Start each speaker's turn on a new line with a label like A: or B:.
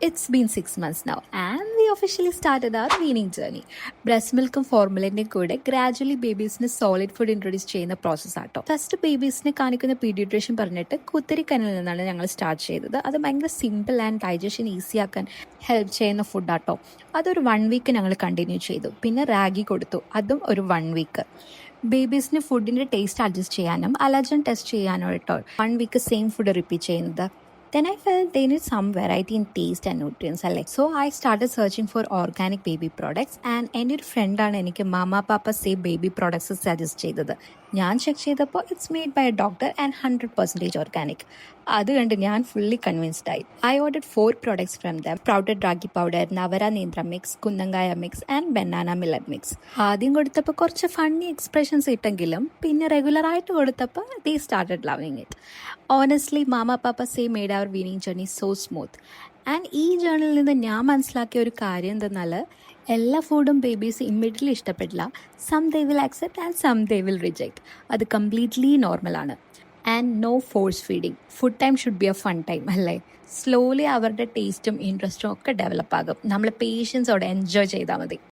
A: It's been 6 months now and we officially started our weaning journey. Breast മിൽക്കും ഫോർമുലേൻ്റെ കൂടെ gradually ബേബീസിന് solid food introduce ചെയ്യുന്ന process ആട്ടോ. ഫസ്റ്റ് ബേബീസിനെ കാണിക്കുന്ന പീഡിയാട്രീഷ്യൻ പറഞ്ഞിട്ട് കുത്തിരിക്കനിൽ നിന്നാണ് ഞങ്ങൾ സ്റ്റാർട്ട് ചെയ്തത്. അത് ഭയങ്കര സിമ്പിൾ ആൻഡ് ഡൈജഷൻ ഈസി ആക്കാൻ ഹെൽപ്പ് ചെയ്യുന്ന ഫുഡാട്ടോ. അതൊരു 1 വീക്ക് ഞങ്ങൾ കണ്ടിന്യൂ ചെയ്തു. പിന്നെ റാഗി കൊടുത്തു, അതും ഒരു 1 വീക്ക്. ബേബീസിന് ഫുഡിൻ്റെ ടേസ്റ്റ് അഡ്ജസ്റ്റ് ചെയ്യാനും അലർജൻ ടെസ്റ്റ് ചെയ്യാനും കേട്ടോ 1 വീക്ക് സെയിം ഫുഡ് റിപ്പീറ്റ് ചെയ്യുന്നത്. Then I felt they need some variety in taste and nutrients. So I started searching for organic baby products and എൻ്റെ ഒരു ഫ്രണ്ടാണ് എനിക്ക് മാമാ papa say baby products suggest ചെയ്തത്. ഞാൻ ചെക്ക് ചെയ്തപ്പോൾ it's made by a doctor and 100% organic. അത് കണ്ട് ഞാൻ ഫുള്ളി കൺവിൻസ്ഡ് ആയി. I ordered 4 products from them: sprouted ragi powder, നവര നേന്ത്ര മിക്സ്, കുന്നങ്കായ mix and banana millet mix. ആദ്യം കൊടുത്തപ്പോൾ കുറച്ച് ഫണ്ണി എക്സ്പ്രഷൻസ് ഇട്ടെങ്കിലും പിന്നെ റെഗുലറായിട്ട് കൊടുത്തപ്പോൾ they started loving it. Honestly mama papa say made our weaning journey so smooth. And ഈ ജേർണിയിൽ നിന്ന് ഞാൻ മനസ്സിലാക്കിയ ഒരു കാര്യം എന്തെന്നാൽ എല്ലാ ഫുഡും ബേബീസ് ഇമ്മീഡിയറ്റ്ലി ഇഷ്ടപ്പെടില്ല. Some they will accept and some they will reject. അത് കംപ്ലീറ്റ്ലി നോർമലാണ്. And no force feeding. Food time should be a fun time അല്ലേ? സ്ലോലി അവരുടെ ടേസ്റ്റും ഇൻട്രസ്റ്റും ഒക്കെ ഡെവലപ്പ് ആകും. നമ്മൾ പേഷ്യൻസോടെ എൻജോയ് ചെയ്താൽ മതി.